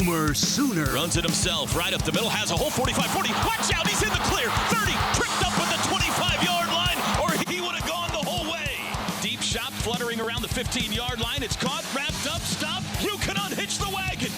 Boomer Sooner. Runs it himself right up the middle, has a whole 45-40. Watch out, he's in the clear. 30, tripped up at the 25-yard line, or he would have gone the whole way. Deep shot fluttering around the 15-yard line. It's caught, wrapped up, stopped. You can unhitch the wagon.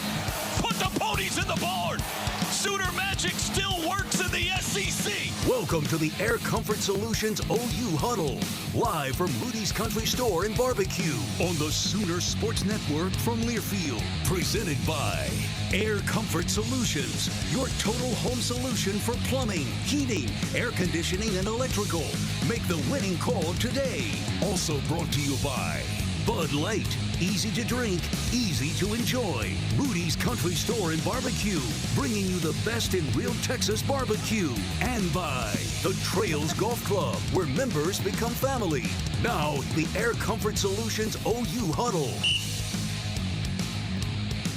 Put the ponies in the barn. Sooner magic still works in the SEC. Welcome to the Air Comfort Solutions OU Huddle, live from Rudy's Country Store and Barbecue on the Sooner Sports Network from Learfield. Presented by Air Comfort Solutions, your total home solution for plumbing, heating, air conditioning, and electrical. Make the winning call today. Also brought to you by Bud Light. Easy to drink, easy to enjoy. Rudy's Country Store and Barbecue, bringing you the best in real Texas barbecue. And by the Trails Golf Club, where members become family. Now, the Air Comfort Solutions OU Huddle.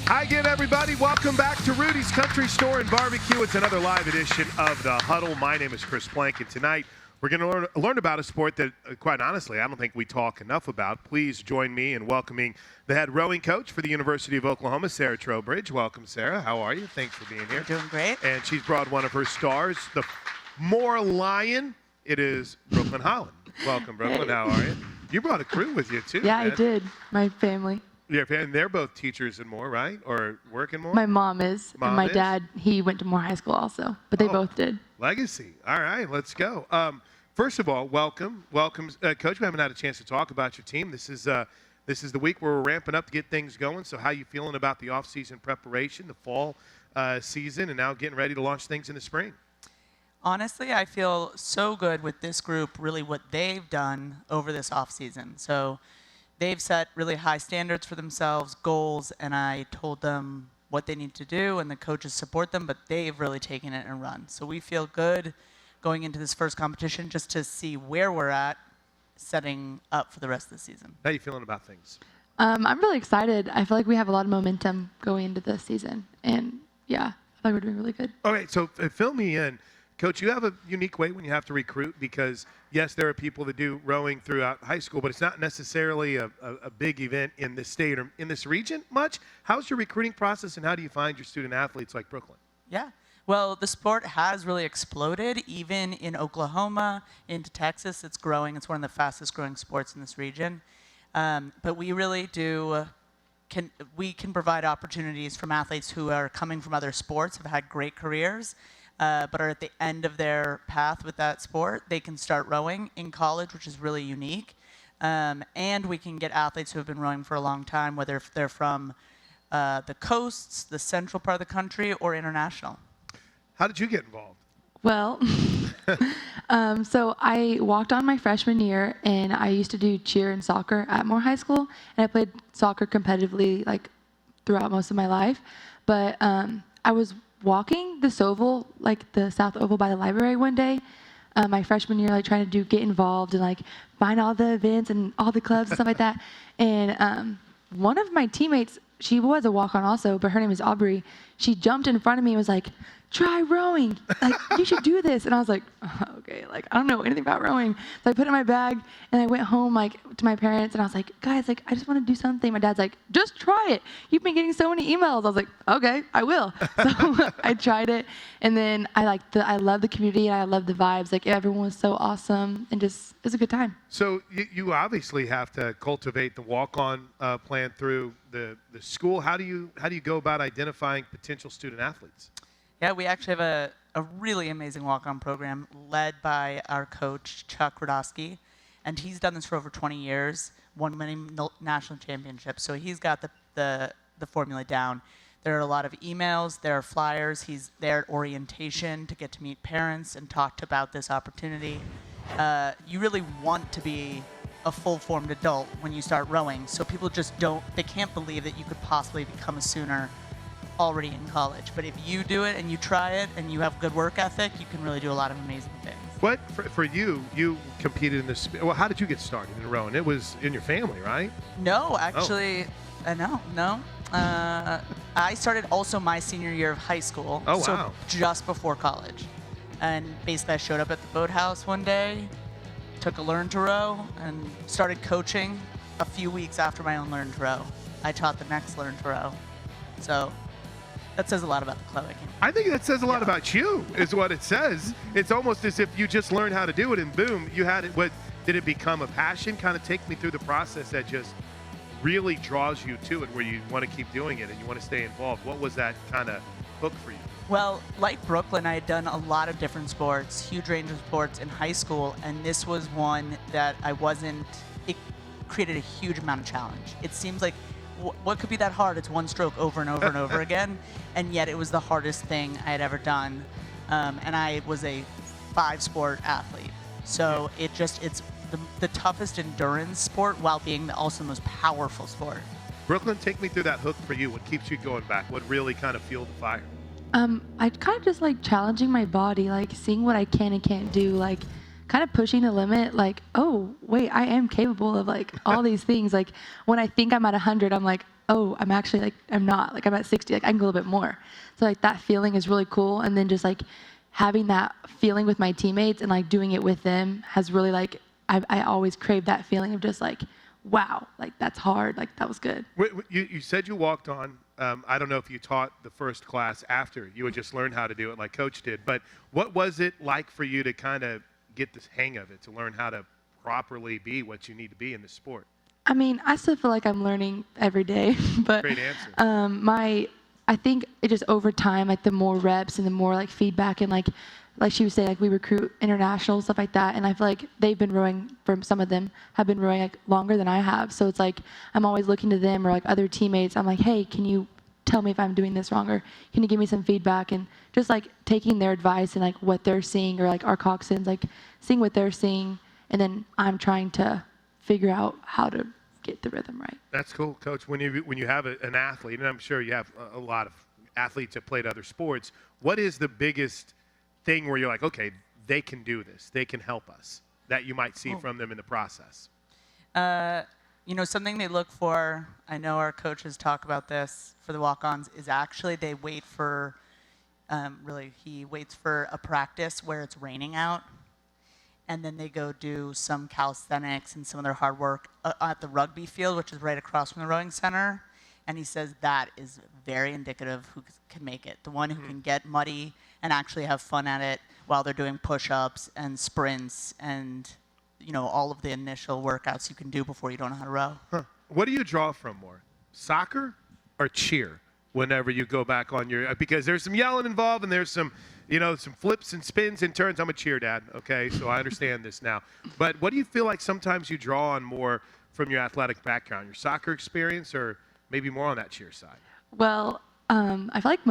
Hi again, everybody. Welcome back to Rudy's Country Store and Barbecue. It's another live edition of the Huddle. My name is Chris Plank, and tonight we're going to learn about a sport that, quite honestly, I don't think we talk enough about. Please join me in welcoming the head rowing coach for the University of Oklahoma, Sarah Trowbridge. Welcome, Sarah. How are you? Thanks for being here. Doing great. And she's brought one of her stars, the more lion. It is Brooklyn Holland. Welcome, Brooklyn. How are you? You brought a crew with you, too. Yeah, man. I did. My family. Yeah, and they're both teachers and more, right? Or working more? My mom is. Mom and my is? dad, he went to Moore High School also. But they both did. Legacy. All right, let's go. First of all, welcome, Coach. We haven't had a chance to talk about your team. This is the week where we're ramping up to get things going. So how you feeling about the off-season preparation, the fall season, and now getting ready to launch things in the spring? Honestly, I feel so good with this group, really what they've done over this off-season. So they've set really high standards for themselves, goals, and I told them what they need to do, and the coaches support them, but they've really taken it and run. So we feel good going into this first competition just to see where we're at, setting up for the rest of the season. How are you feeling about things? I'm really excited. I feel like we have a lot of momentum going into this season. And, yeah, I feel like we're doing really good. Okay, so fill me in. Coach, you have a unique way when you have to recruit because, yes, there are people that do rowing throughout high school, but it's not necessarily a big event in this state or in this region much. How's your recruiting process, and how do you find your student athletes like Brooklyn? Yeah. Well, the sport has really exploded, even in Oklahoma, into Texas. It's growing. It's one of the fastest growing sports in this region. But we really we can provide opportunities from athletes who are coming from other sports, have had great careers, but are at the end of their path with that sport. They can start rowing in college, which is really unique. And we can get athletes who have been rowing for a long time, whether they're from the coasts, the central part of the country, or international. How did you get involved? Well, so I walked on my freshman year, and I used to do cheer and soccer at Moore High School, and I played soccer competitively like throughout most of my life. But I was walking this oval, like the South Oval by the library one day, my freshman year, like trying to get involved and like find all the events and all the clubs and stuff like that. And one of my teammates, she was a walk-on also, but her name is Aubrey. She jumped in front of me and was like, "Try rowing. Like, you should do this." And I was like, okay, like, I don't know anything about rowing. So I put it in my bag, and I went home, like, to my parents, and I was like, "Guys, like, I just want to do something." My dad's like, "Just try it. You've been getting so many emails." I was like, "Okay, I will." So I tried it, and then I love the community, and I love the vibes. Like, everyone was so awesome, and just, it was a good time. So you obviously have to cultivate the walk-on plan through the school. How do you go about identifying potential student athletes? Yeah, we actually have a really amazing walk-on program led by our coach, Chuck Radosky, and he's done this for over 20 years, won many national championships, so he's got the formula down. There are a lot of emails, there are flyers, he's there at orientation to get to meet parents and talk about this opportunity. You really want to be a full-formed adult when you start rowing, so people just they can't believe that you could possibly become a Sooner already in college. But if you do it and you try it and you have good work ethic, you can really do a lot of amazing things. What, for you competed in this, well, how did you get started in rowing? It was in your family, right? No, actually, no. I started also my senior year of high school. Oh, so wow. just before college. And basically I showed up at the boathouse one day, took a learn to row, and started coaching a few weeks after my own learn to row. I taught the next learn to row. So that says a lot about the club. I think that says a lot about you, is what it says. It's almost as if you just learned how to do it, and boom, you had it. What did it become a passion? Kind of take me through the process that just really draws you to it, where you want to keep doing it and you want to stay involved. What was that kind of hook for you? Well, like Brooklyn, I had done a lot of different sports, huge range of sports in high school, and this was one that it created a huge amount of challenge. It seems like what could be that hard? It's one stroke over and over and over again, and yet it was the hardest thing I had ever done. And I was a 5-sport athlete, so it's the toughest endurance sport while being also the most powerful sport. Brooklyn, take me through that hook for you. What keeps you going back? What really kind of fueled the fire? I kind of just like challenging my body, like seeing what I can and can't do, like kind of pushing the limit, like, oh, wait, I am capable of like all these things. Like when I think I'm at 100, I'm like, oh, I'm actually like, I'm not, like I'm at 60, like I can go a little bit more. So like that feeling is really cool. And then just like having that feeling with my teammates and like doing it with them has really like, I always crave that feeling of just like, wow, like that's hard, like that was good. You said you walked on. I don't know if you taught the first class after. You had just learned how to do it like Coach did. But what was it like for you to kind of get the hang of it, to learn how to properly be what you need to be in the sport? I mean, I still feel like I'm learning every day. But Great answer. I think it just over time, like the more reps and the more like feedback and like she was saying, like we recruit international stuff like that, and I feel like they've been rowing, from some of them have been rowing like longer than I have. So it's like I'm always looking to them or like other teammates. I'm like, hey, can you tell me if I'm doing this wrong, or can you give me some feedback? And just like taking their advice and like what they're seeing, or like our coxswains, like seeing what they're seeing, and then I'm trying to figure out how to get the rhythm right. That's cool, Coach. When you have an athlete, and I'm sure you have a lot of athletes that played other sports, what is the biggest thing where you're like, okay, they can do this, they can help us, that you might see from them in the process? Something they look for, I know our coaches talk about this for the walk-ons, is actually they wait for, he waits for a practice where it's raining out, and then they go do some calisthenics and some of their hard work at the rugby field, which is right across from the rowing center. And he says that is very indicative of who can make it. The one who can get muddy and actually have fun at it while they're doing push-ups and sprints and, all of the initial workouts you can do before you don't know how to row. Huh. What do you draw from more, soccer or cheer, whenever you go back on your, because there's some yelling involved and there's some, some flips and spins and turns. I'm a cheer dad, okay, so I understand this now. But what do you feel like sometimes you draw on more from your athletic background, your soccer experience, or maybe more on that cheer side? Well, I feel like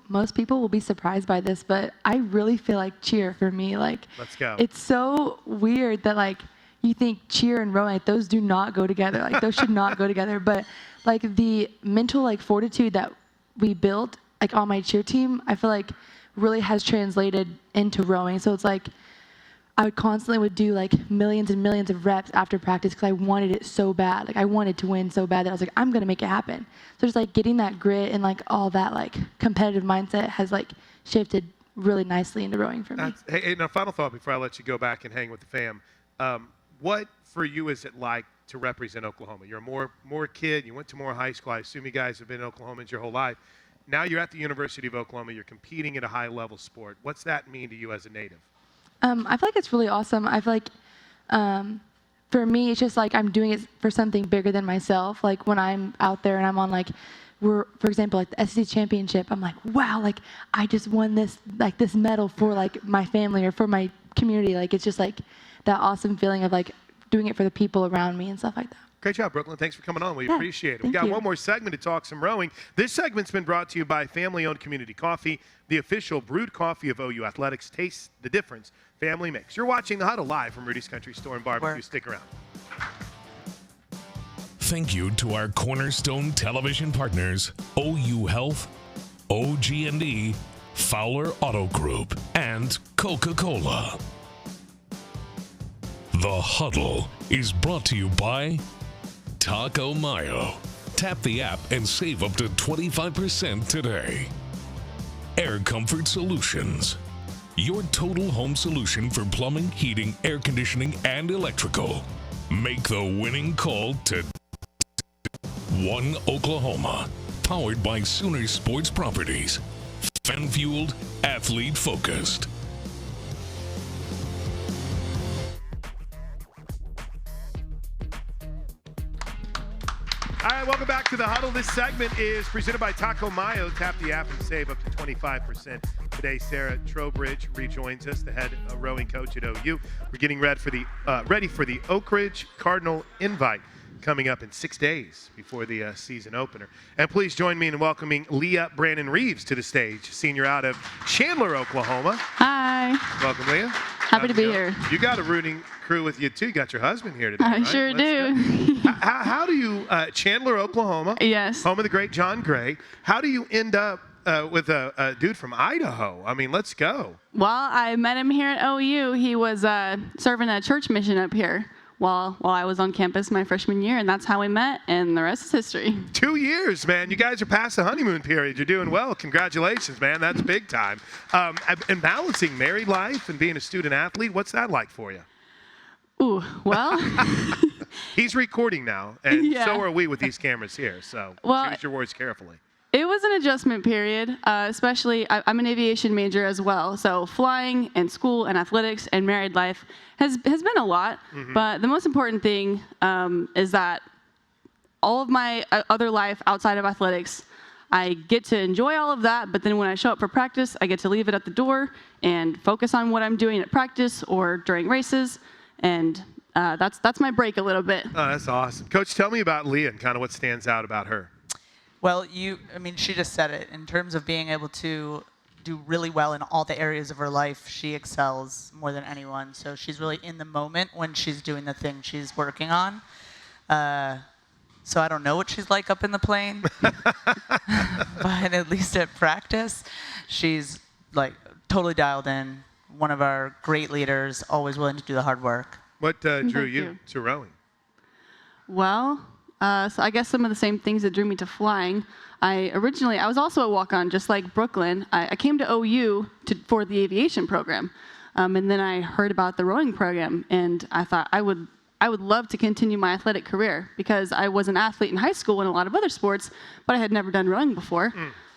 most people will be surprised by this, but I really feel like cheer for me. Like, let's go. It's so weird that like you think cheer and rowing, like, those do not go together. Like those should not go together. But like the mental like fortitude that we built like on my cheer team, I feel like really has translated into rowing. So it's like I would do like millions and millions of reps after practice because I wanted it so bad. Like I wanted to win so bad that I was like, I'm gonna make it happen. So just like getting that grit and like all that like competitive mindset has like shifted really nicely into rowing for me. Hey, now final thought before I let you go back and hang with the fam. What for you is it like to represent Oklahoma? You're a more kid. You went to Moore High School. I assume you guys have been Oklahomans your whole life. Now you're at the University of Oklahoma. You're competing at a high level sport. What's that mean to you as a native? I feel like it's really awesome. I feel like for me, it's just like I'm doing it for something bigger than myself. Like when I'm out there and I'm on like, for example, like the SEC championship, I'm like, wow, like I just won this medal for like my family or for my community. Like it's just like that awesome feeling of like doing it for the people around me and stuff like that. Great job, Brooklyn. Thanks for coming on. We appreciate it. We got one more segment to talk some rowing. This segment's been brought to you by Family-Owned Community Coffee, the official brewed coffee of OU Athletics. Taste the difference. Family makes. You're watching The Huddle live from Rudy's Country Store and Barbecue. Stick around. Thank you to our cornerstone television partners, OU Health, OG&E, Fowler Auto Group, and Coca-Cola. The Huddle is brought to you by Taco Mayo. Tap the app and save up to 25% today. Air Comfort Solutions. Your total home solution for plumbing, heating, air conditioning, and electrical. Make the winning call to 1 Oklahoma. Powered by Sooner Sports Properties. Fan-fueled, athlete-focused. All right, welcome back to the Huddle. This segment is presented by Taco Mayo. Tap the app and save up to 25%. Today, Sarah Trowbridge rejoins us, the head rowing coach at OU. We're getting ready for the Oak Ridge Cardinal Invite coming up in 6 days before the season opener. And please join me in welcoming Leah Brandon Reeves to the stage, senior out of Chandler, Oklahoma. Hi. Welcome, Leah. Happy to be here. You got a rooting crew with you, too. You got your husband here today, I right? sure do. How do you, Chandler, Oklahoma, Yes. home of the great John Gray, how do you end up with a dude from Idaho? I mean, let's go. Well, I met him here at OU. He was serving a church mission up here while I was on campus my freshman year, and that's how we met, and the rest is history. 2 years, man. You guys are past the honeymoon period. You're doing well. Congratulations, man. That's big time. And balancing married life and being a student athlete, what's that like for you? Ooh, well. He's recording now, and Yeah. so are we with these cameras here, so Well, choose your words carefully. It was an adjustment period, especially I'm an aviation major as well. So flying and school and athletics and married life has been a lot. Mm-hmm. But the most important thing is that all of my other life outside of athletics, I get to enjoy all of that. But then when I show up for practice, I get to leave it at the door and focus on what I'm doing at practice or during races. And that's my break a little bit. Oh, that's awesome. Coach, tell me about Leah and kind of what stands out about her. Well, she just said it. In terms of being able to do really well in all the areas of her life, she excels more than anyone. So she's really in the moment when she's doing the thing she's working on. So I don't know what she's like up in the plane, but at least at practice, she's like totally dialed in. One of our great leaders, always willing to do the hard work. What drew Thank you you. to rowing? Well, so I guess some of the same things that drew me to flying. I was also a walk-on, just like Brooklyn. I came to OU for the aviation program, and then I heard about the rowing program, and I thought I would love to continue my athletic career because I was an athlete in high school in a lot of other sports, but I had never done rowing before.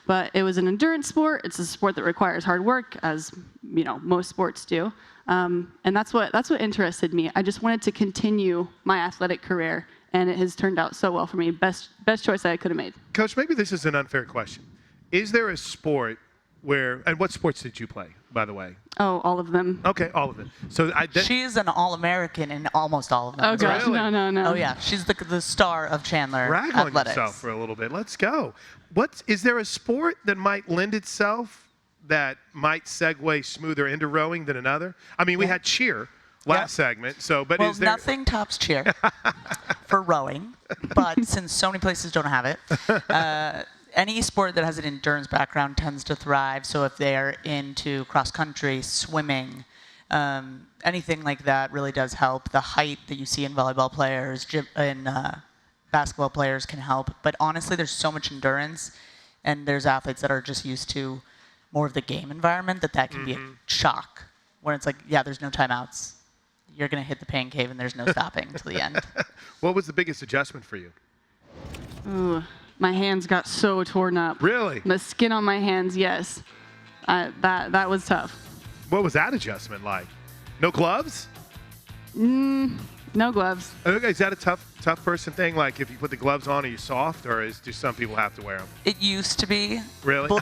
But it was an endurance sport. It's a sport that requires hard work, as most sports do, and that's what interested me. I just wanted to continue my athletic career. And it has turned out so well for me. Best choice I could have made. Coach, maybe this is an unfair question. Is there a sport and what sports did you play, by the way? Oh, all of them. Okay, all of them. So She's an All-American in almost all of them. Oh, as gosh, Really? no. Oh, yeah. She's the star of Chandler brag on athletics. yourself for a little bit. Let's go. Is there a sport that might lend itself, that might segue smoother into rowing than another? I mean, we had cheer last segment, but Well, is there... nothing tops cheer for rowing, but since so many places don't have it, any sport that has an endurance background tends to thrive. So if they're into cross country, swimming, anything like that really does help. The height that you see in volleyball players and basketball players can help. But honestly, there's so much endurance, and there's athletes that are just used to more of the game environment that can be a shock, where it's like, yeah, there's no timeouts. You're going to hit the pain cave, and there's no stopping until the end. What was the biggest adjustment for you? Ooh, my hands got so torn up. Really? The skin on my hands, yes. That was tough. What was that adjustment like? No gloves? No gloves. Okay, is that a tough person thing? Like if you put the gloves on, are you soft, or do some people have to wear them? It used to be. Really? Well,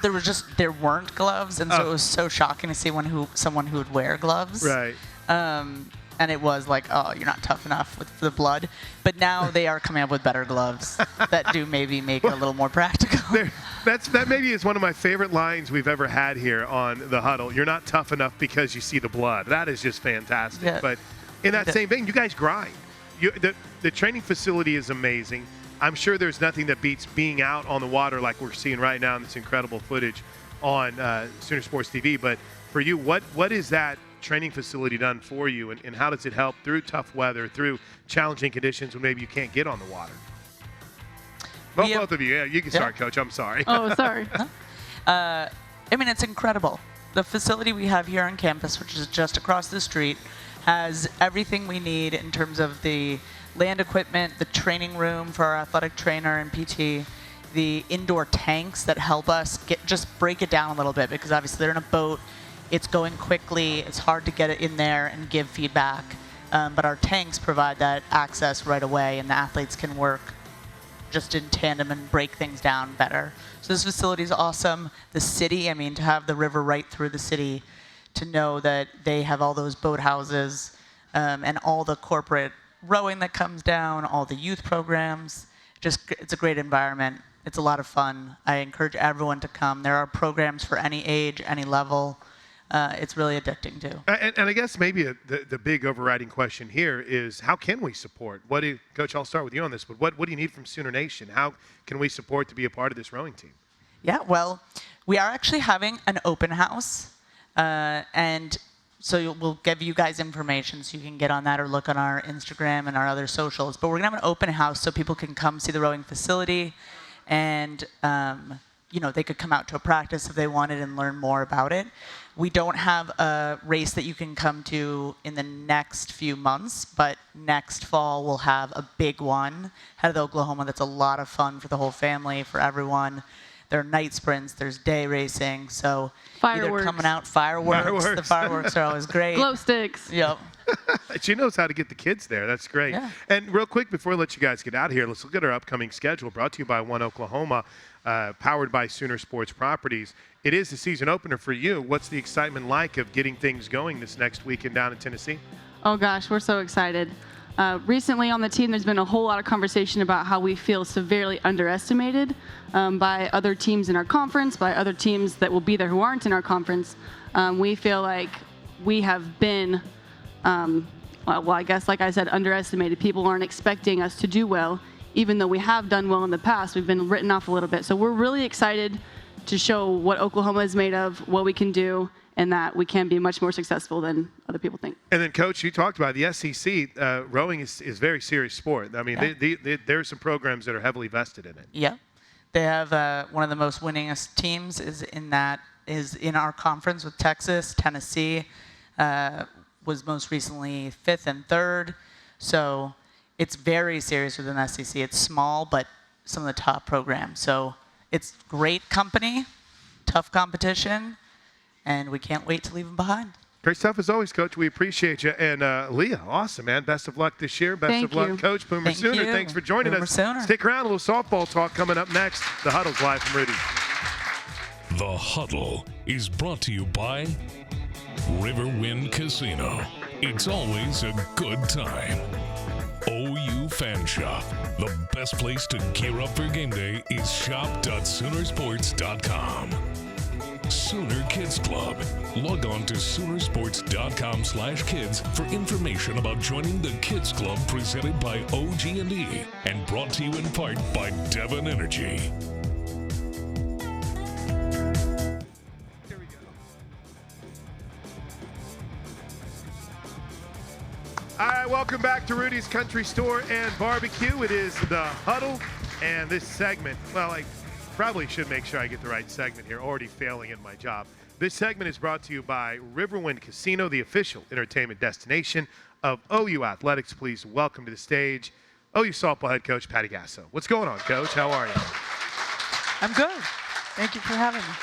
there weren't gloves, and so Oh. it was so shocking to see someone who would wear gloves. Right. And it was like, oh, you're not tough enough with the blood. But now they are coming up with better gloves that do maybe make it a little more practical. That maybe is one of my favorite lines we've ever had here on the Huddle. You're not tough enough because you see the blood. That is just fantastic. Yeah. But in that same vein, you guys grind. The training facility is amazing. I'm sure there's nothing that beats being out on the water like we're seeing right now in this incredible footage on Sooner Sports TV. But for you, what is that training facility done for you, and how does it help through tough weather, through challenging conditions when maybe you can't get on the water? Both of you. Yeah, you can start, Coach. I'm sorry. Oh, sorry. I mean, it's incredible. The facility we have here on campus, which is just across the street, has everything we need in terms of the land equipment, the training room for our athletic trainer and PT, the indoor tanks that help us just break it down a little bit, because obviously they're in a boat, it's going quickly, it's hard to get it in there and give feedback. But our tanks provide that access right away, and the athletes can work just in tandem and break things down better. So this facility is awesome. The city, I mean, to have the river right through the city, to know that they have all those boathouses and all the corporate rowing that comes down, all the youth programs, it's a great environment. It's a lot of fun. I encourage everyone to come. There are programs for any age, any level. It's really addicting too. And I guess maybe the big overriding question here is, how can we support? Coach, I'll start with you on this, but what do you need from Sooner Nation? How can we support to be a part of this rowing team? Yeah, well, we are actually having an open house. And so we'll give you guys information so you can get on that or look on our Instagram and our other socials. But we're going to have an open house so people can come see the rowing facility. And, they could come out to a practice if they wanted and learn more about it. We don't have a race that you can come to in the next few months, but next fall we'll have a big one, Head of Oklahoma, that's a lot of fun for the whole family, for everyone. There are night sprints, there's day racing, so Fireworks. either coming out, fireworks. The fireworks are always great. Glow sticks. Yep. She knows how to get the kids there. That's great. Yeah. And real quick, before we let you guys get out of here, let's look at our upcoming schedule, brought to you by One Oklahoma, powered by Sooner Sports Properties. It is the season opener for you. What's the excitement like of getting things going this next weekend down in Tennessee? Oh gosh, we're so excited. Recently on the team, there's been a whole lot of conversation about how we feel severely underestimated by other teams in our conference, by other teams that will be there who aren't in our conference. We feel like we have been, I guess, like I said, underestimated. People aren't expecting us to do well, even though we have done well in the past. We've been written off a little bit. So we're really excited to show what Oklahoma is made of, what we can do, and that we can be much more successful than other people think. And then, Coach, you talked about the SEC. Rowing is a very serious sport. I mean, there are some programs that are heavily vested in it. Yep. They have one of the most winningest teams is in our conference with Texas. Tennessee was most recently 5th and 3rd. So it's very serious within the SEC. It's small, but some of the top programs. So it's great company, tough competition, and we can't wait to leave them behind. Great stuff as always, Coach. We appreciate you. And Leah, awesome, man. Best of luck this year. Best of luck, Coach. Boomer Thank Sooner, you. thanks for joining Boomer us. Sooner. Stick around, a little softball talk coming up next. The Huddle's live from Rudy's. The Huddle is brought to you by Riverwind Casino. It's always a good time. OU Fan Shop. The best place to gear up for game day is shop.soonersports.com. Sooner Kids Club. Log on to Soonersports.com/kids for information about joining the Kids Club presented by OG&E and brought to you in part by Devon Energy. All right, welcome back to Rudy's Country Store and Barbecue. It is the Huddle, and this segment, well, I probably should make sure I get the right segment here, already failing in my job. This segment is brought to you by Riverwind Casino, the official entertainment destination of OU Athletics. Please welcome to the stage OU softball head coach Patty Gasso. What's going on, Coach? How are you? I'm good. Thank you for having me.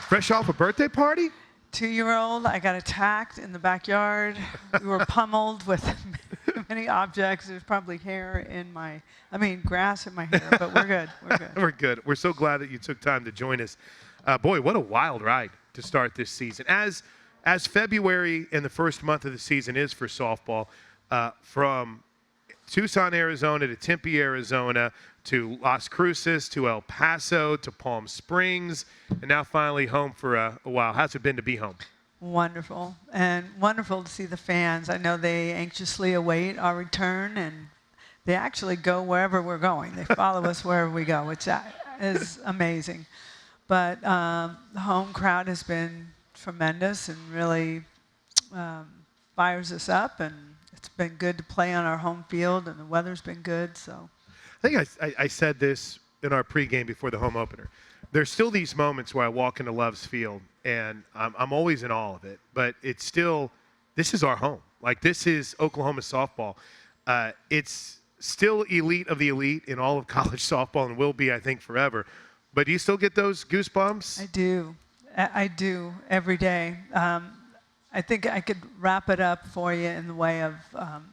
Fresh off a birthday party? 2-year-old, I got attacked in the backyard. We were pummeled with many objects. There's probably grass in my hair, but we're good. We're good. We're good. We're so glad that you took time to join us. Boy, what a wild ride to start this season. As February and the first month of the season is for softball, from Tucson, Arizona to Tempe, Arizona, to Las Cruces, to El Paso, to Palm Springs, and now finally home for a while. How's it been to be home? Wonderful. And wonderful to see the fans. I know they anxiously await our return, and they actually go wherever we're going. They follow us wherever we go, which is amazing. But the home crowd has been tremendous and really fires us up, and it's been good to play on our home field, and the weather's been good. So I think I said this in our pregame before the home opener. There's still these moments where I walk into Love's Field, and I'm always in awe of it. But it's still, this is our home. Like, this is Oklahoma softball. It's still elite of the elite in all of college softball and will be, I think, forever. But do you still get those goosebumps? I do. I do every day. I think I could wrap it up for you in the way of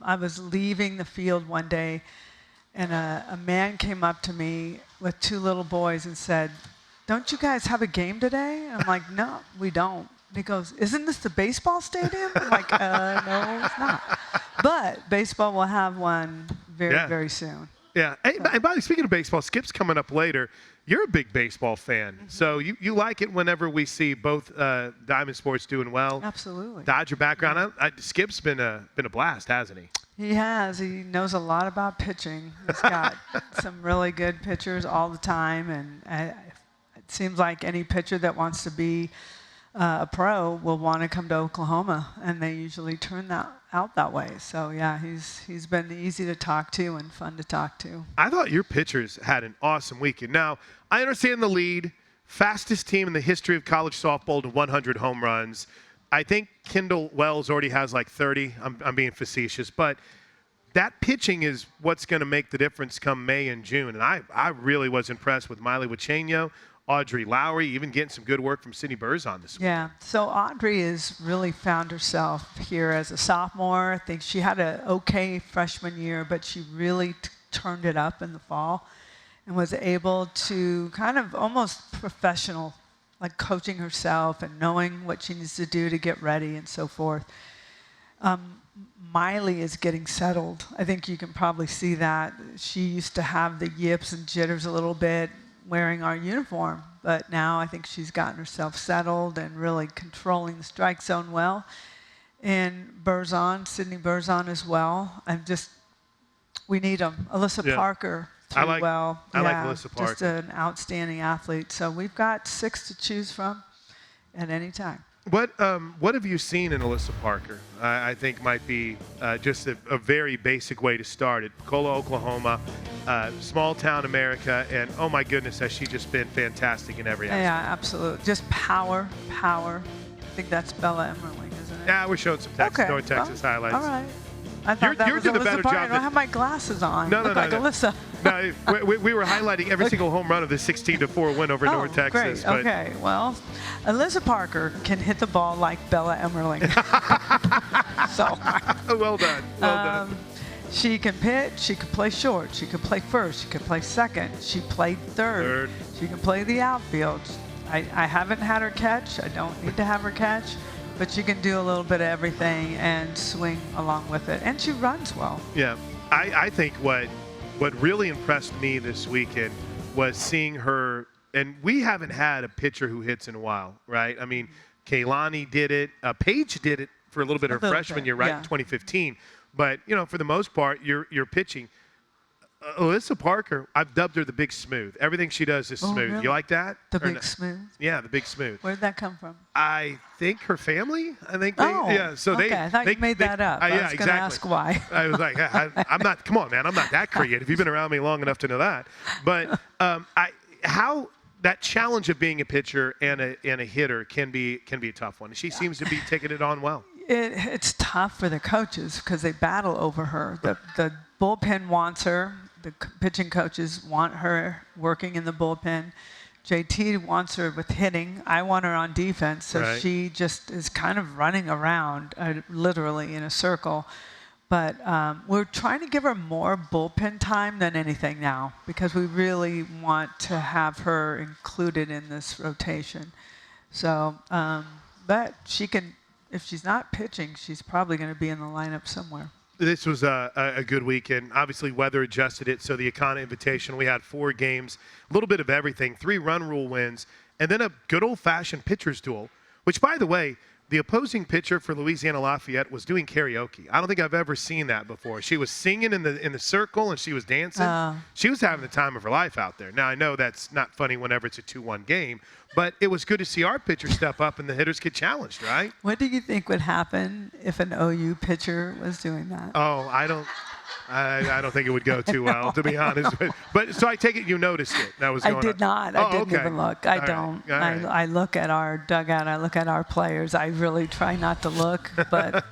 I was leaving the field one day, and a man came up to me with 2 little boys and said, "Don't you guys have a game today?" And I'm like, "No, we don't." And he goes, "Isn't this the baseball stadium?" I'm like, "No, it's not." But baseball will have one very soon. Yeah. Hey, and by the way, speaking of baseball, Skip's coming up later. You're a big baseball fan, so you like it whenever we see both Diamond Sports doing well. Absolutely. Dodger background. Skip's been a blast, hasn't he? He has. He knows a lot about pitching. He's got some really good pitchers all the time, and it seems like any pitcher that wants to be a pro will want to come to Oklahoma, and they usually turn that out that way. So yeah, he's been easy to talk to and fun to talk to. I thought your pitchers had an awesome weekend. Now, I understand the lead, fastest team in the history of college softball to 100 home runs. I think Kendall Wells already has like 30. I'm being facetious, but that pitching is what's going to make the difference come May and June. And I really was impressed with Miley Wachenio, Audrey Lowry, even getting some good work from Sydney Burzon this week. Yeah, so Audrey has really found herself here as a sophomore. I think she had an okay freshman year, but she really turned it up in the fall and was able to kind of almost professional, like coaching herself and knowing what she needs to do to get ready and so forth. Miley is getting settled. I think you can probably see that. She used to have the yips and jitters a little bit wearing our uniform, but now I think she's gotten herself settled and really controlling the strike zone well. And Burzon, Sydney Burzon as well. We need them. Alyssa Parker threw well. I like Alyssa Parker. Just an outstanding athlete. So we've got 6 to choose from at any time. What have you seen in Alyssa Parker? I think might be just a very basic way to start it. Pecola, Oklahoma, small town America, and oh my goodness, has she just been fantastic in every aspect. Yeah, absolutely. Just power. I think that's Bella Emmerling, isn't it? Yeah, we're showing some North Texas highlights. All right. I thought that was doing a better job. I don't have my glasses on. No. Alyssa. No, we were highlighting every single home run of the 16-4 win over North Texas. Great. Okay, well, Alyssa Parker can hit the ball like Bella Emmerling. So well done. She can pitch. She can play short. She can play first. She can play second. She played third. She can play the outfield. I haven't had her catch. I don't need to have her catch. But she can do a little bit of everything and swing along with it. And she runs well. Yeah. I think what really impressed me this weekend was seeing her, and we haven't had a pitcher who hits in a while, right? I mean, Kaylani did it. Paige did it for a little bit her freshman year, right, in 2015. But, for the most part, you're pitching. Alyssa Parker, I've dubbed her the Big Smooth. Everything she does is smooth. Really? You like that? The Big Smooth? Yeah, the Big Smooth. Where did that come from? I think her family. So okay. I thought you made that up. I was going to ask why. I was like, I'm not. Come on, man. I'm not that creative. You've been around me long enough to know that. But how that challenge of being a pitcher and a hitter can be a tough one. She seems to be taking it on well. It's tough for the coaches because they battle over her. The bullpen wants her. The pitching coaches want her working in the bullpen. JT wants her with hitting. I want her on defense. So she just is kind of running around, literally in a circle. But we're trying to give her more bullpen time than anything now because we really want to have her included in this rotation. So, but she can, if she's not pitching, she's probably going to be in the lineup somewhere. This was a good weekend. Obviously, weather adjusted it, so the Icona Invitational, we had 4 games, a little bit of everything, 3 run rule wins, and then a good old-fashioned pitcher's duel, which, by the way, the opposing pitcher for Louisiana Lafayette was doing karaoke. I don't think I've ever seen that before. She was singing in the circle, and she was dancing. She was having the time of her life out there. Now, I know that's not funny whenever it's a 2-1 game, but it was good to see our pitcher step up and the hitters get challenged, right? What do you think would happen if an OU pitcher was doing that? Oh, I don't think it would go too well, to be honest. But so I take it you noticed it. That was going on. I did not. I didn't even look. I don't. I look at our dugout. I look at our players. I really try not to look. But,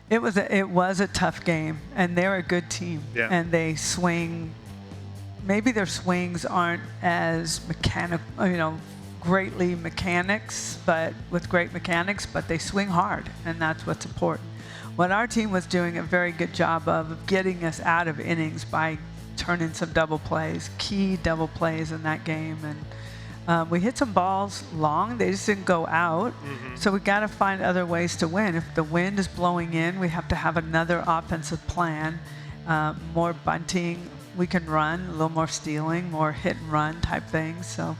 It was a tough game, and they're a good team. Yeah. And they swing. Maybe their swings aren't as greatly mechanics, but with great mechanics, but they swing hard, and that's what's important. What our team was doing a very good job of getting us out of innings by turning some double plays, key double plays in that game, and we hit some balls long. They just didn't go out. So we got to find other ways to win. If the wind is blowing in, we have to have another offensive plan, more bunting. We can run, a little more stealing, more hit and run type things. So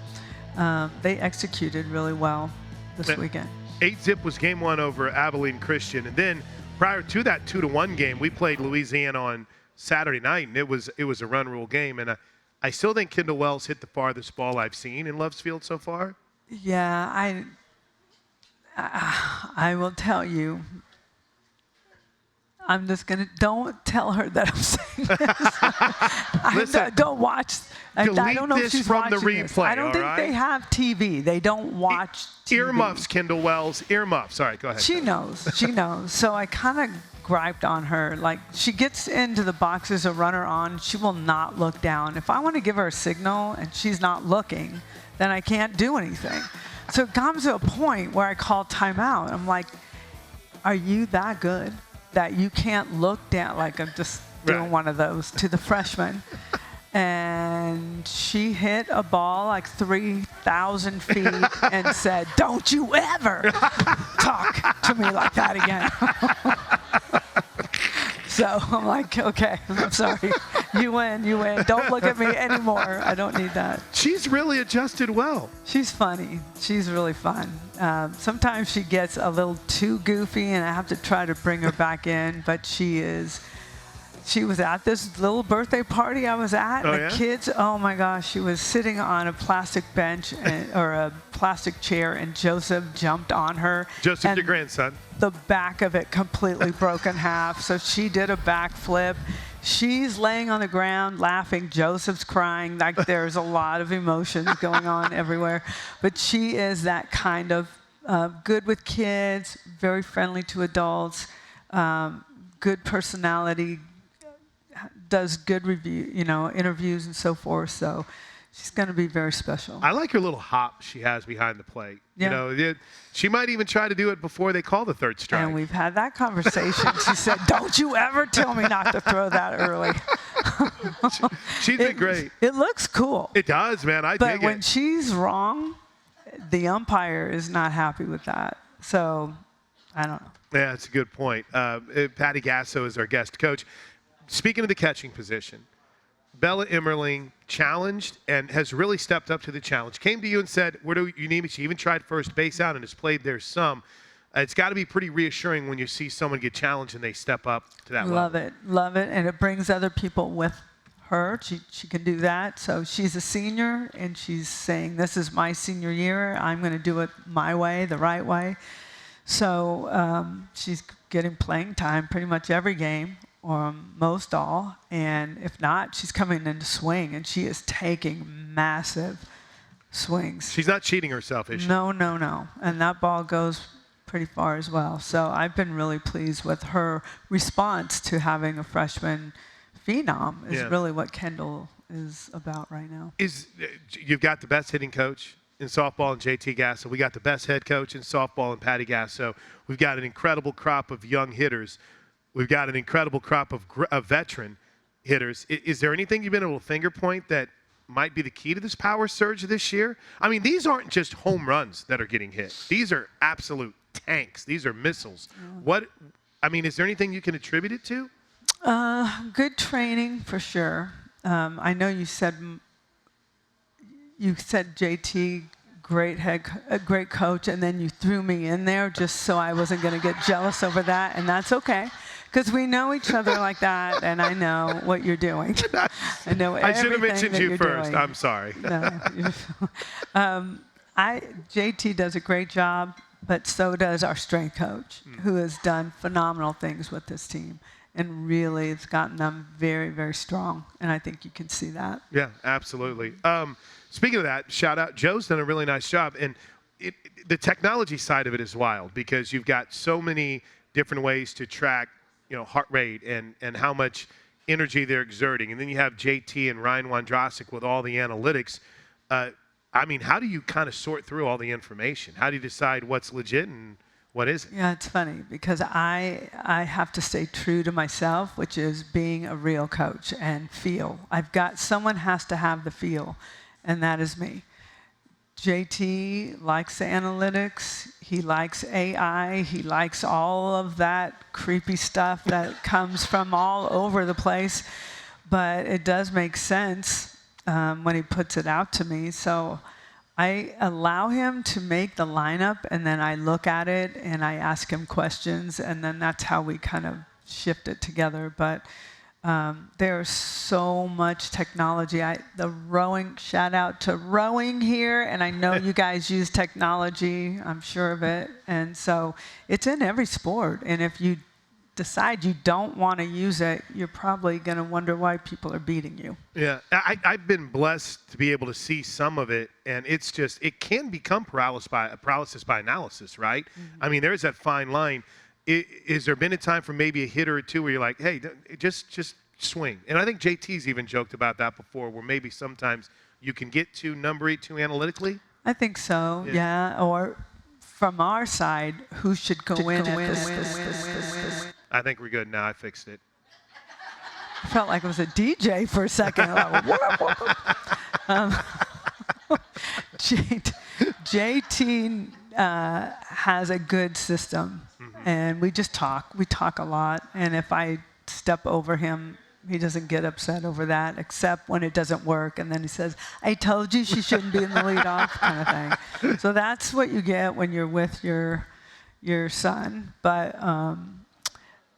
they executed really well this weekend. 8-zip was game 1 over Abilene Christian. And then prior to that 2-1 game, we played Louisiana on Saturday night, and it was a run rule game. And I still think Kendall Wells hit the farthest ball I've seen in Love's Field so far. Yeah, I will tell you. I'm just going to, don't tell her that I'm saying this. Listen, don't watch. I don't know if she's from the watching replay, this. I don't think they have TV. They don't watch TV. Earmuffs, Kendall Wells, earmuffs. All right, go ahead. She knows. She knows. So I kind of griped on her. Like, she gets into the boxes, a runner on, she will not look down. If I want to give her a signal and she's not looking, then I can't do anything. So it comes to a point where I call timeout. I'm like, are you that good that you can't look down? Like, I'm just doing one of those to the freshman. And she hit a ball like 3,000 feet and said, "Don't you ever talk to me like that again." So I'm like, okay, I'm sorry. You win, you win. Don't look at me anymore. I don't need that. She's really adjusted well. She's funny. She's really fun. Sometimes she gets a little too goofy, and I have to try to bring her back in, but she was at this little birthday party I was at. Oh, the yeah? kids, oh my gosh, she was sitting on a plastic bench or a plastic chair, and Joseph jumped on her. Joseph, and your grandson. the back of it completely broke in half. So she did a backflip. She's laying on the ground laughing. Joseph's crying. Like, there's a lot of emotions going on everywhere. But she is that kind of good with kids, very friendly to adults, good personality, does good interviews and so forth. So she's going to be very special. I like her little hop she has behind the plate. Yeah. She might even try to do it before they call the third strike. And we've had that conversation. She said, "Don't you ever tell me not to throw that early." She did great. It looks cool. It does, man. I dig But it. when she's wrong, the umpire is not happy with that. So, I don't know. Yeah, that's a good point. Patty Gasso is our guest coach. Speaking of the catching position, Bella Emmerling challenged and has really stepped up to the challenge. Came to you and said, "Where do you need me?" She even tried first base out and has played there some. It's got to be pretty reassuring when you see someone get challenged and they step up to that level. Love it. And it brings other people with her. She can do that. So she's a senior, and she's saying, "This is my senior year. I'm going to do it my way, the right way." So she's getting playing time pretty much every game, or most all. And if not, she's coming in to swing, and she is taking massive swings. She's not cheating herself, is she? No. And that ball goes pretty far as well. So I've been really pleased with her response to having a freshman phenom is really what Kendall is about right now. You've got the best hitting coach in softball in JT Gasso. We got the best head coach in softball in Patty Gasso. We've got an incredible crop of young hitters. We've got an incredible crop of veteran hitters. Is there anything you've been able to finger point that might be the key to this power surge this year? I mean, these aren't just home runs that are getting hit. These are absolute tanks. These are missiles. Is there anything you can attribute it to? Good training for sure. I know you said JT, great coach, and then you threw me in there just so I wasn't going to get jealous over that, and that's okay. Because we know each other like that, and I know what you're doing. I know everything I should have mentioned that you you're first. doing. I'm sorry. JT does a great job, but so does our strength coach, who has done phenomenal things with this team, and really it's gotten them very, very strong. And I think you can see that. Yeah, absolutely. Speaking of that, shout out. Joe's done a really nice job, and the technology side of it is wild because you've got so many different ways to track heart rate and how much energy they're exerting. And then you have JT and Ryan Wondrosik with all the analytics. I mean, how do you kind of sort through all the information? How do you decide what's legit and what isn't? Yeah, it's funny because I have to stay true to myself, which is being a real coach and feel. Someone has to have the feel, and that is me. JT likes the analytics. He likes AI. He likes all of that creepy stuff that comes from all over the place. But it does make sense when he puts it out to me. So I allow him to make the lineup, and then I look at it and I ask him questions, and then that's how we kind of shift it together. But there's so much technology. The rowing, shout out to rowing here, and I know you guys use technology, I'm sure of it. And so it's in every sport, and if you decide you don't want to use it, you're probably going to wonder why people are beating you. Yeah, I've been blessed to be able to see some of it, and it's just, it can become paralysis by analysis, right? Mm-hmm. I mean, there's that fine line. Is there been a time for maybe a hitter or two where you're like, hey, just swing? And I think JT's even joked about that before, where maybe sometimes you can get to number 8 too analytically? I think so, yeah. Or from our side, who should go in at this. I think we're good now. I fixed it. I felt like it was a DJ for a second. JT has a good system, and we just talk. We talk a lot, and if I step over him, he doesn't get upset over that, except when it doesn't work, and then he says, I told you she shouldn't be in the leadoff, kind of thing. So that's what you get when you're with your son. But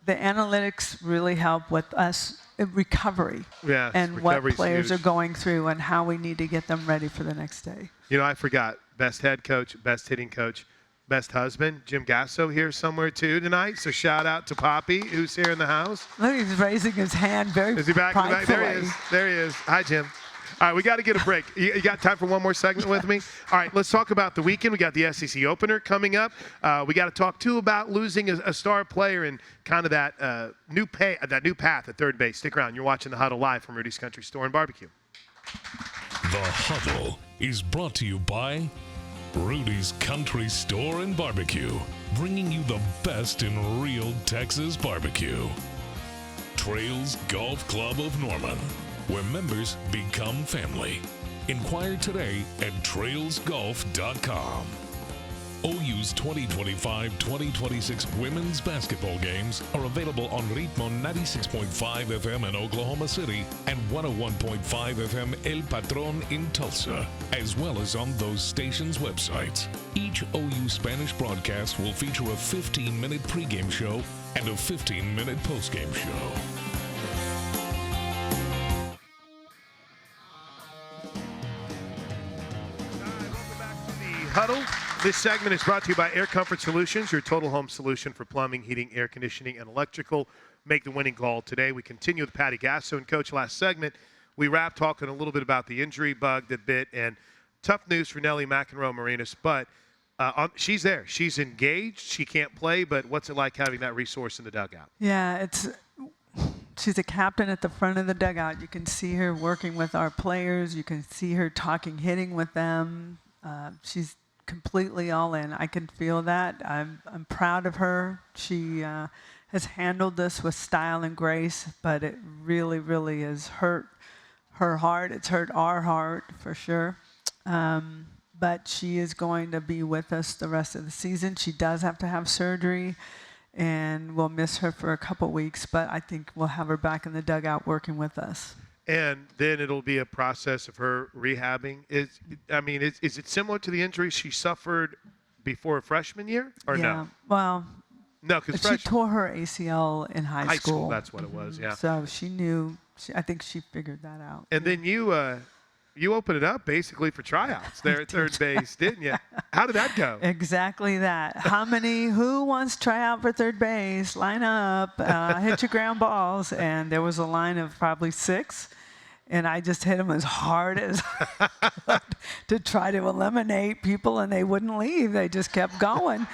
the analytics really help with us recovery, and what players are going through and how we need to get them ready for the next day. I forgot. Best head coach, best hitting coach, best husband. Jim Gasso here somewhere too tonight. So shout out to Poppy, who's here in the house. Look, he's raising his hand very pridefully. Is he back in the back? There he is. There he is. Hi, Jim. All right, we got to get a break. You got time for one more segment with me? All right, let's talk about the weekend. We got the SEC opener coming up. We got to talk, too, about losing a star player and kind of that new path at third base. Stick around. You're watching The Huddle live from Rudy's Country Store and Barbecue. The Huddle is brought to you by Rudy's Country Store and Barbecue, bringing you the best in real Texas barbecue. Trails Golf Club of Norman, where members become family. Inquire today at trailsgolf.com. OU's 2025-2026 women's basketball games are available on Ritmo 96.5 FM in Oklahoma City and 101.5 FM El Patron in Tulsa, as well as on those stations' websites. Each OU Spanish broadcast will feature a 15-minute pregame show and a 15-minute postgame show. Huddle. This segment is brought to you by Air Comfort Solutions, your total home solution for plumbing, heating, air conditioning, and electrical. Make the winning call today. We continue with Patty Gasso. And, Coach, last segment, we wrapped talking a little bit about the injury bug that bit, and tough news for Nellie McEnroe-Marinas, but she's there. She's engaged. She can't play, but what's it like having that resource in the dugout? Yeah, she's a captain at the front of the dugout. You can see her working with our players. You can see her talking hitting with them. She's completely all in. I can feel that. I'm proud of her. She has handled this with style and grace, but it really, really has hurt her heart. It's hurt our heart for sure. But she is going to be with us the rest of the season. She does have to have surgery, and we'll miss her for a couple weeks, but I think we'll have her back in the dugout working with us. And then it'll be a process of her rehabbing. Is it similar to the injury she suffered before her freshman year, or no? Well, no, because she tore her ACL in high school. That's what it was. Yeah. So she knew. I think she figured that out. And then you opened it up basically for tryouts there at third base, didn't you? How did that go? Exactly that. Who wants to try out for third base? Line up, hit your ground balls. And there was a line of probably 6. And I just hit them as hard as I could to try to eliminate people, and they wouldn't leave. They just kept going.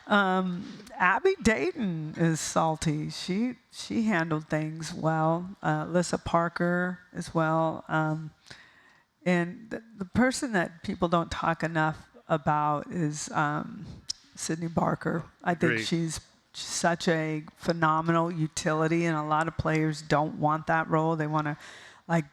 Abby Dayton is salty. She handled things well. Lissa Parker as well. And the person that people don't talk enough about is Sydney Barker. I think Agreed. she's such a phenomenal utility, and a lot of players don't want that role. They want to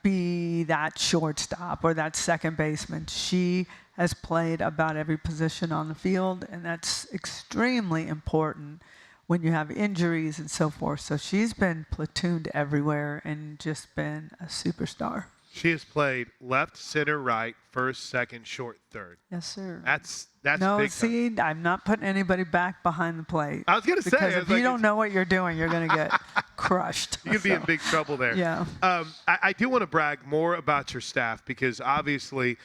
be that shortstop or that second baseman. She has played about every position on the field, and that's extremely important when you have injuries and so forth. So she's been platooned everywhere and just been a superstar. She has played left, center, right, first, second, short, third. Yes, sir. That's no, big time. see, I'm not putting anybody back behind the plate. I was going to say. Because I if was you don't know what you're doing, you're going to get crushed. You could be in big trouble there. Yeah. I do want to brag more about your staff because obviously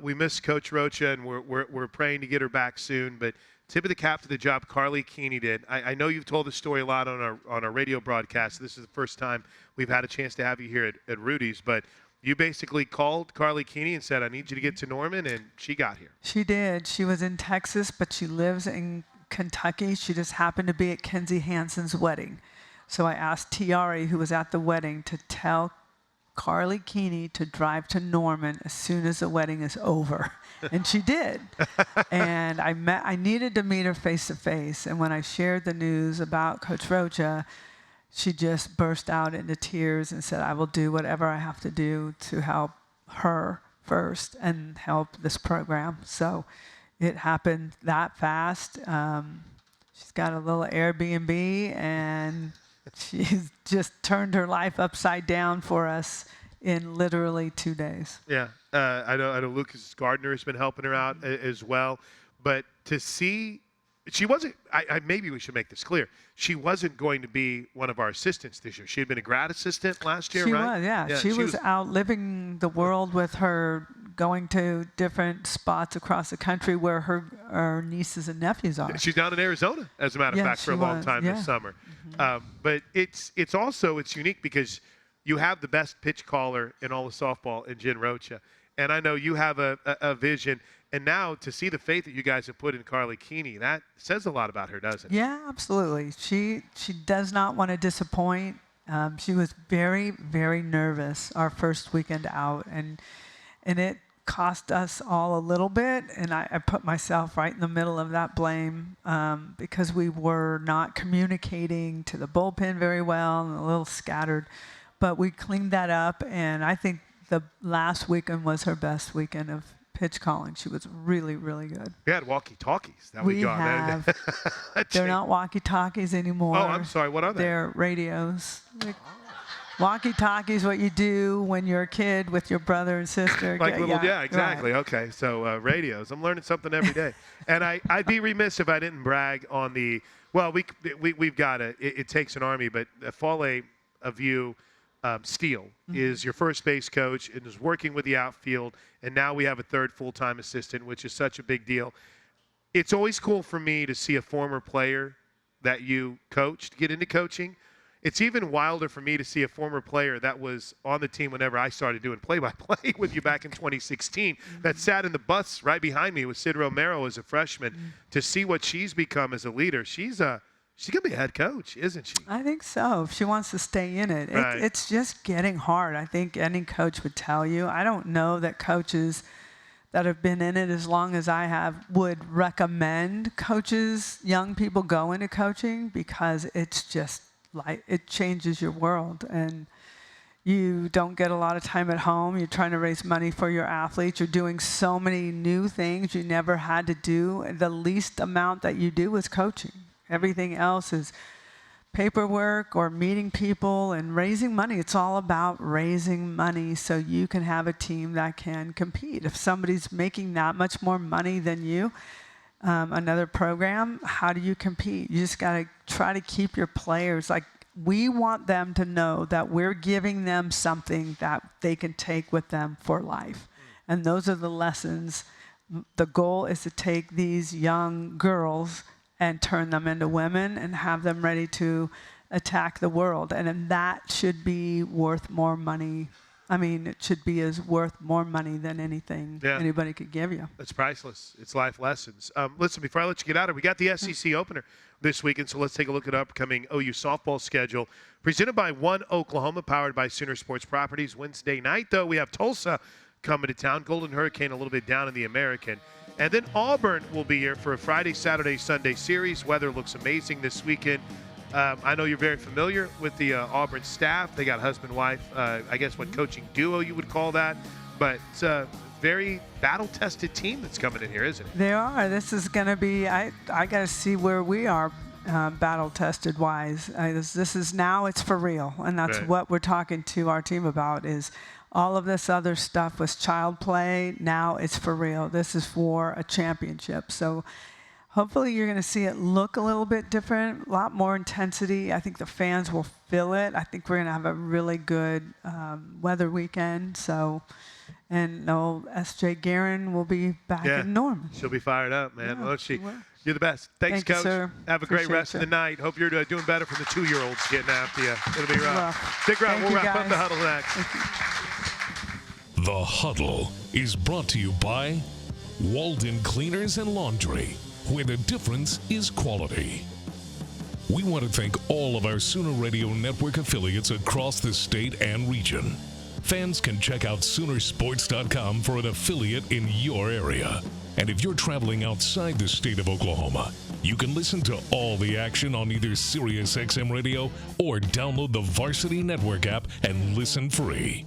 we miss Coach Rocha and we're praying to get her back soon. But tip of the cap to the job Carly Keeney did. I know you've told the story a lot on our radio broadcast. This is the first time we've had a chance to have you here at Rudy's. But you basically called Carly Keeney and said, I need you to get to Norman, and she got here. She did. She was in Texas, but she lives in Kentucky. She just happened to be at Kenzie Hansen's wedding. So I asked Tiari, who was at the wedding, to tell Carly Keeney to drive to Norman as soon as the wedding is over. And she did. And I needed to meet her face to face. And when I shared the news about Coach Rocha, she just burst out into tears and said, I will do whatever I have to do to help her first and help this program. So it happened that fast. She's got a little Airbnb, and she's just turned her life upside down for us in literally 2 days. Yeah, I know Lucas Gardner has been helping her out as well. But to see, she wasn't, maybe we should make this clear. She wasn't going to be one of our assistants this year. She had been a grad assistant last year, she right? Was, yeah. She was out living the world with her, going to different spots across the country where her nieces and nephews are. She's down in Arizona, as a matter of fact, for a long time this summer. Mm-hmm. But it's unique because you have the best pitch caller in all of softball in Jen Rocha. And I know you have a vision. And now to see the faith that you guys have put in Carly Keeney, that says a lot about her, doesn't it? Yeah, absolutely. She does not want to disappoint. She was very, very nervous our first weekend out. And it cost us all a little bit. And I put myself right in the middle of that blame because we were not communicating to the bullpen very well and a little scattered. But we cleaned that up. And I think the last weekend was her best weekend of pitch calling. She was really, really good. We had walkie-talkies that we got. Have. They're not walkie-talkies anymore. Oh, I'm sorry. What are they? They're radios. Walkie-talkies, what you do when you're a kid with your brother and sister. Yeah, exactly. Right. Okay, so radios. I'm learning something every day. And I'd be remiss if I didn't brag on the, well, we've got it takes an army, but Fale Aviu Steele is your first base coach and is working with the outfield, and now we have a third full-time assistant, which is such a big deal. It's always cool for me to see a former player that you coached get into coaching. It's even wilder for me to see a former player that was on the team whenever I started doing play-by-play with you back in 2016 that sat in the bus right behind me with Sid Romero as a freshman to see what she's become as a leader. She's going to be a head coach, isn't she? I think so, if she wants to stay in it. Right. It's just getting hard. I think any coach would tell you. I don't know that coaches that have been in it as long as I have would recommend coaches, young people go into coaching because it's just like it changes your world. And you don't get a lot of time at home. You're trying to raise money for your athletes. You're doing so many new things you never had to do. The least amount that you do is coaching. Everything else is paperwork or meeting people and raising money. It's all about raising money so you can have a team that can compete. If somebody's making that much more money than you, another program, how do you compete? You just got to try to keep your players, like we want them to know that we're giving them something that they can take with them for life. And those are the lessons. The goal is to take these young girls and turn them into women and have them ready to attack the world. And then that should be worth more money I mean, it should be as worth more money than anything anybody could give you. It's priceless. It's life lessons. Listen, before I let you get out of it, we got the SEC opener this weekend, so let's take a look at upcoming OU softball schedule. Presented by One Oklahoma, powered by Sooner Sports Properties. Wednesday night, though, we have Tulsa coming to town. Golden Hurricane a little bit down in the American. And then Auburn will be here for a Friday, Saturday, Sunday series. Weather looks amazing this weekend. I know you're very familiar with the Auburn staff. They got husband-wife, I guess what coaching duo you would call that. But it's a very battle-tested team that's coming in here, isn't it? They are. This is going to be, I got to see where we are battle-tested wise. This is now it's for real. And that's what we're talking to our team about is all of this other stuff was child play. Now it's for real. This is for a championship. So hopefully you're going to see it look a little bit different, a lot more intensity. I think the fans will feel it. I think we're going to have a really good weather weekend. So, and S.J. Guerin will be back in Norman. She'll be fired up, man. Yeah, Won't she? she will. You're the best. Thanks, Thank you, Coach. sir. Have a great Appreciate rest of the night. Hope you're doing better from the 2-year-olds getting after you. It'll be rough. Stick around. Thank We'll you, wrap up guys. the huddle next. The Huddle is brought to you by Walden Cleaners and Laundry, where the difference is quality. We want to thank all of our Sooner Radio Network affiliates across the state and region. Fans can check out Soonersports.com for an affiliate in your area. And if you're traveling outside the state of Oklahoma, you can listen to all the action on either Sirius XM Radio or download the Varsity Network app and listen free.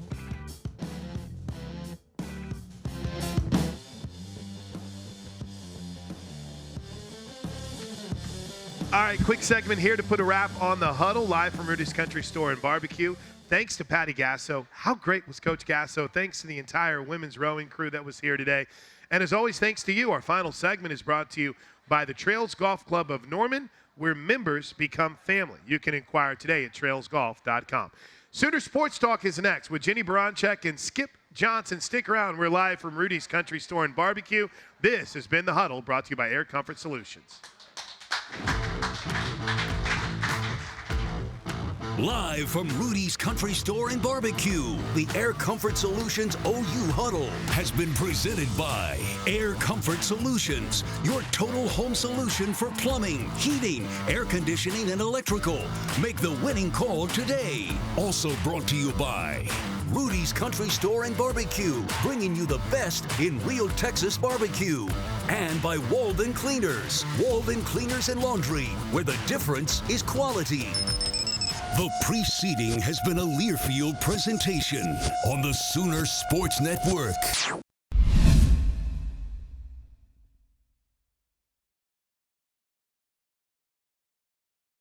All right, quick segment here to put a wrap on the huddle, live from Rudy's Country Store and Barbecue. Thanks to Patty Gasso. How great was Coach Gasso? Thanks to the entire women's rowing crew that was here today. And as always, thanks to you. Our final segment is brought to you by the Trails Golf Club of Norman, where members become family. You can inquire today at trailsgolf.com. Sooner Sports Talk is next with Jenny Baranchek and Skip Johnson. Stick around. We're live from Rudy's Country Store and Barbecue. This has been The Huddle, brought to you by Air Comfort Solutions. Live from Rudy's Country Store and Barbecue, the Air Comfort Solutions OU Huddle has been presented by Air Comfort Solutions, your total home solution for plumbing, heating, air conditioning, and electrical. Make the winning call today. Also brought to you by Rudy's Country Store and Barbecue, bringing you the best in real Texas barbecue. And by Walden Cleaners, Walden Cleaners and Laundry, where the difference is quality. The preceding has been a Learfield presentation on the Sooner Sports Network.